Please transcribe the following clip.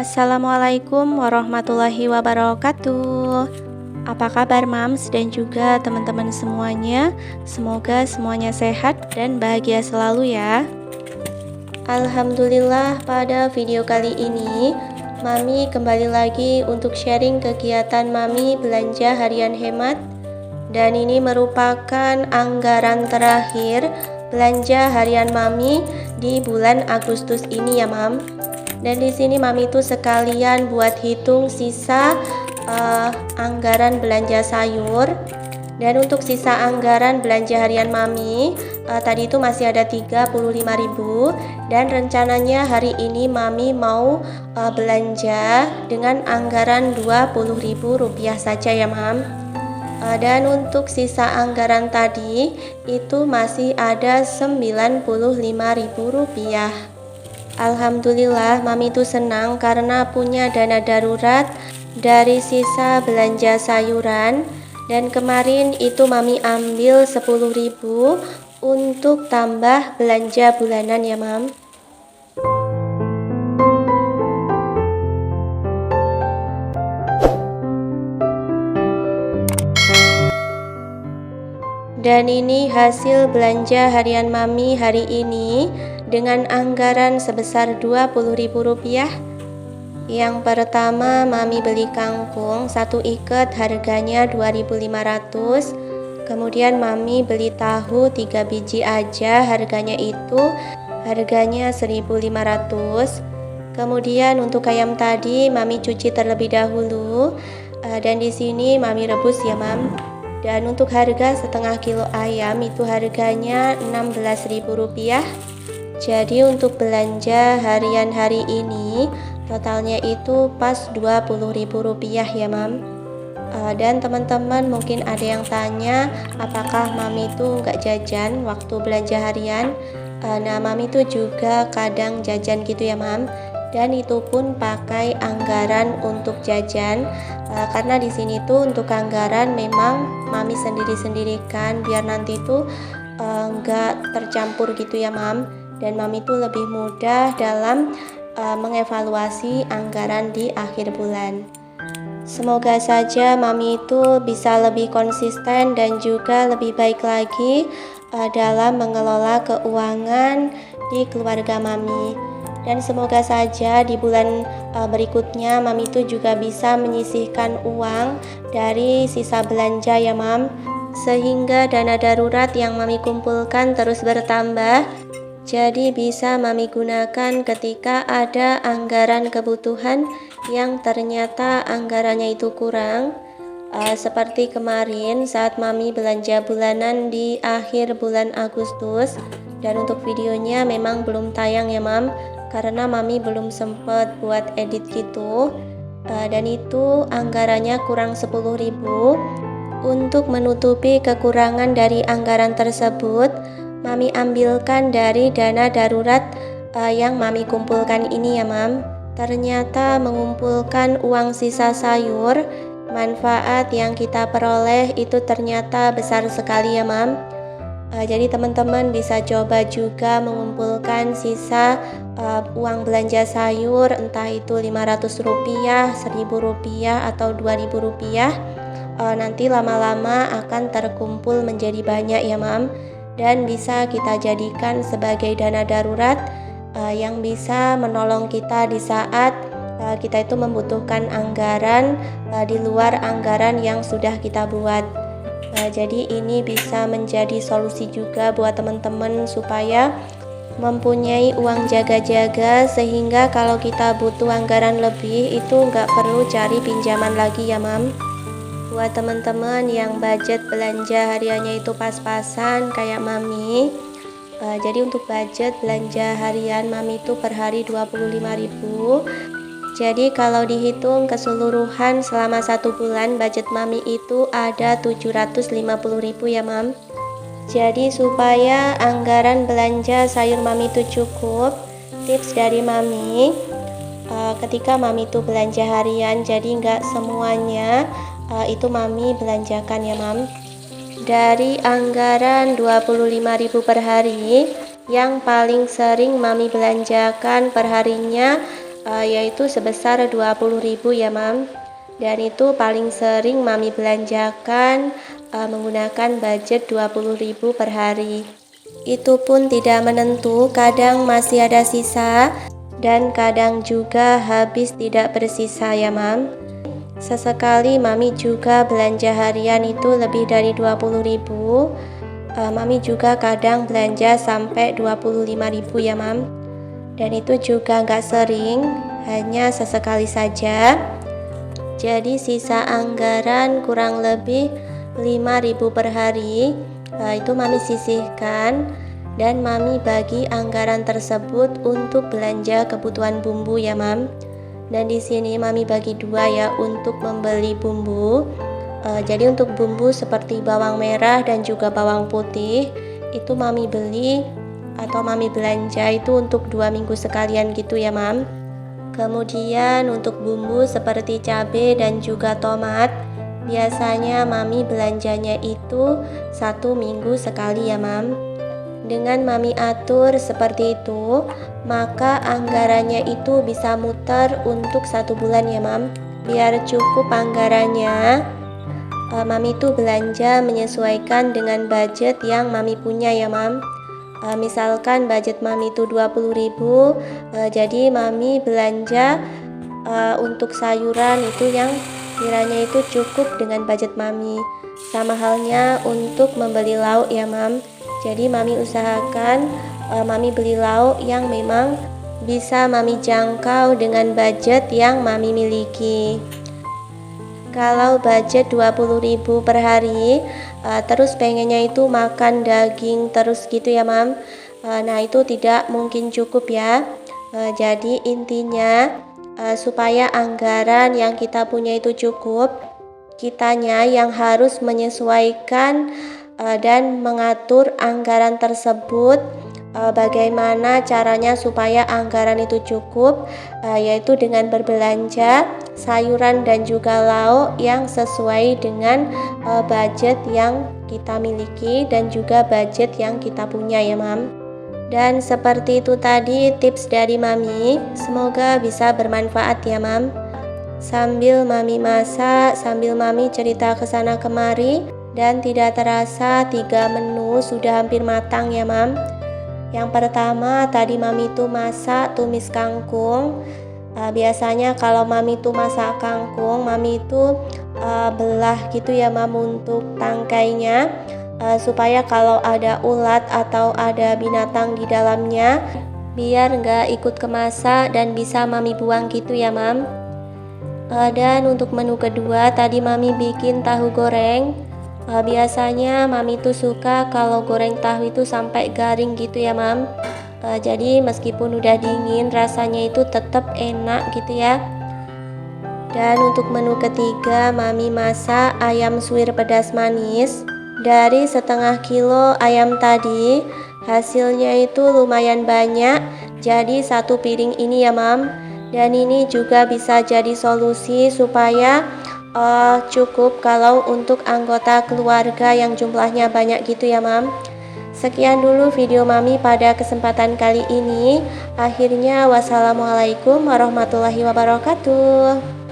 Assalamualaikum warahmatullahi wabarakatuh. Apa kabar Mams dan juga teman-teman semuanya? Semoga semuanya sehat dan bahagia selalu ya. Alhamdulillah, pada video kali ini Mami kembali lagi untuk sharing kegiatan Mami belanja harian hemat. Dan ini merupakan anggaran terakhir belanja harian Mami di bulan Agustus ini ya Mam. Dan di sini Mami tuh sekalian buat hitung sisa anggaran belanja sayur. Dan untuk sisa anggaran belanja harian Mami tadi itu masih ada 35.000, dan rencananya hari ini Mami mau belanja dengan anggaran Rp20.000 saja ya Mam. Dan untuk sisa anggaran tadi itu masih ada Rp95.000. Alhamdulillah, Mami itu senang karena punya dana darurat dari sisa belanja sayuran. Dan kemarin itu Mami ambil 10.000 untuk tambah belanja bulanan ya Mam. Dan ini hasil belanja harian Mami hari ini dengan anggaran sebesar Rp20.000. Yang pertama, Mami beli kangkung 1 ikat harganya 2.500. Kemudian Mami beli tahu 3 biji aja harganya 1.500. Kemudian untuk ayam tadi Mami cuci terlebih dahulu, dan di sini Mami rebus ya Mam. Dan untuk harga setengah kilo ayam itu harganya Rp16.000. Jadi untuk belanja harian hari ini totalnya itu pas Rp20.000 ya Mam. Dan teman-teman mungkin ada yang tanya apakah Mami itu nggak jajan waktu belanja harian. Nah Mami itu juga kadang jajan gitu ya Mam. Dan itu pun pakai anggaran untuk jajan, karena di sini tuh untuk anggaran memang Mami sendiri-sendirikan biar nanti tuh nggak tercampur gitu ya Mam. Dan Mami tuh lebih mudah dalam mengevaluasi anggaran di akhir bulan. Semoga saja Mami itu bisa lebih konsisten dan juga lebih baik lagi dalam mengelola keuangan di keluarga Mami. Dan semoga saja di bulan berikutnya Mami itu juga bisa menyisihkan uang dari sisa belanja ya Mam, sehingga dana darurat yang Mami kumpulkan terus bertambah. Jadi bisa Mami gunakan ketika ada anggaran kebutuhan yang ternyata anggarannya itu kurang. Seperti kemarin saat Mami belanja bulanan di akhir bulan Agustus. Dan untuk videonya memang belum tayang ya Mam, karena Mami belum sempet buat edit gitu. Dan itu anggarannya kurang 10.000. Untuk menutupi kekurangan dari anggaran tersebut, Mami ambilkan dari dana darurat yang Mami kumpulkan ini ya Mam. Ternyata mengumpulkan uang sisa sayur, manfaat yang kita peroleh itu ternyata besar sekali ya Mam. Jadi teman-teman bisa coba juga mengumpulkan sisa uang belanja sayur, entah itu Rp500, Rp1.000, atau Rp2.000. Nanti lama-lama akan terkumpul menjadi banyak ya Mam. Dan bisa kita jadikan sebagai dana darurat yang bisa menolong kita di saat kita itu membutuhkan anggaran di luar anggaran yang sudah kita buat. Jadi ini bisa menjadi solusi juga buat teman-teman supaya mempunyai uang jaga-jaga, sehingga kalau kita butuh anggaran lebih itu nggak perlu cari pinjaman lagi ya Mam. Buat teman-teman yang budget belanja hariannya itu pas-pasan kayak Mami, jadi untuk budget belanja harian Mami itu per hari 25.000. Jadi kalau dihitung keseluruhan selama 1 bulan budget Mami itu ada 750.000 ya Mam. Jadi supaya anggaran belanja sayur Mami itu cukup, tips dari Mami, ketika Mami itu belanja harian, jadi nggak semuanya itu Mami belanjakan ya Mam. Dari anggaran 25.000 per hari, yang paling sering Mami belanjakan perharinya yaitu sebesar 20.000 ya mam. Dan itu paling sering mami belanjakan menggunakan budget 20.000 per hari. Itu pun tidak menentu, kadang masih ada sisa dan kadang juga habis tidak bersisa ya mam. Sesekali mami juga belanja harian itu lebih dari 20.000. Mami juga kadang belanja sampai 25.000 ya mam. Dan itu juga nggak sering, hanya sesekali saja. Jadi sisa anggaran kurang lebih 5.000 per hari. Itu mami sisihkan dan mami bagi anggaran tersebut untuk belanja kebutuhan bumbu ya mam. Dan di sini mami bagi dua ya untuk membeli bumbu. Jadi untuk bumbu seperti bawang merah dan juga bawang putih itu mami beli atau mami belanja itu untuk 2 minggu sekalian gitu ya mam. Kemudian untuk bumbu seperti cabai dan juga tomat, biasanya mami belanjanya itu 1 minggu sekali ya mam. Dengan mami atur seperti itu, maka anggarannya itu bisa muter untuk 1 bulan ya mam. Biar cukup anggarannya, mami itu belanja menyesuaikan dengan budget yang mami punya ya mam. Misalkan budget mami itu 20.000, jadi mami belanja untuk sayuran itu yang kiranya itu cukup dengan budget mami. Sama halnya untuk membeli lauk ya mam. Jadi mami usahakan mami beli lauk yang memang bisa mami jangkau dengan budget yang mami miliki. Kalau budget 20.000 per hari, terus pengennya itu makan daging terus gitu ya mam. Nah itu tidak mungkin cukup ya. Jadi intinya supaya anggaran yang kita punya itu cukup, kitanya yang harus menyesuaikan dan mengatur anggaran tersebut. Bagaimana caranya supaya anggaran itu cukup, yaitu dengan berbelanja sayuran dan juga lauk yang sesuai dengan budget yang kita miliki dan juga budget yang kita punya ya mam. Dan seperti itu tadi tips dari mami, semoga bisa bermanfaat ya mam. Sambil mami masak, sambil mami cerita kesana kemari, dan tidak terasa 3 menu sudah hampir matang ya mam. Yang pertama tadi mami tuh masak tumis kangkung. Biasanya kalau mami tuh masak kangkung, mami itu belah gitu ya mam untuk tangkainya, supaya kalau ada ulat atau ada binatang di dalamnya biar nggak ikut kemasak dan bisa mami buang gitu ya mam. Dan untuk menu kedua tadi mami bikin tahu goreng. Biasanya mami tuh suka kalau goreng tahu itu sampai garing gitu ya mam. Jadi meskipun udah dingin rasanya itu tetap enak gitu ya. Dan untuk menu ketiga mami masak ayam suwir pedas manis. Dari setengah kilo ayam tadi hasilnya itu lumayan banyak, jadi 1 piring ini ya mam. Dan ini juga bisa jadi solusi supaya cukup kalau untuk anggota keluarga yang jumlahnya banyak gitu ya mam. Sekian dulu video mami pada kesempatan kali ini. Akhirnya wassalamualaikum warahmatullahi wabarakatuh.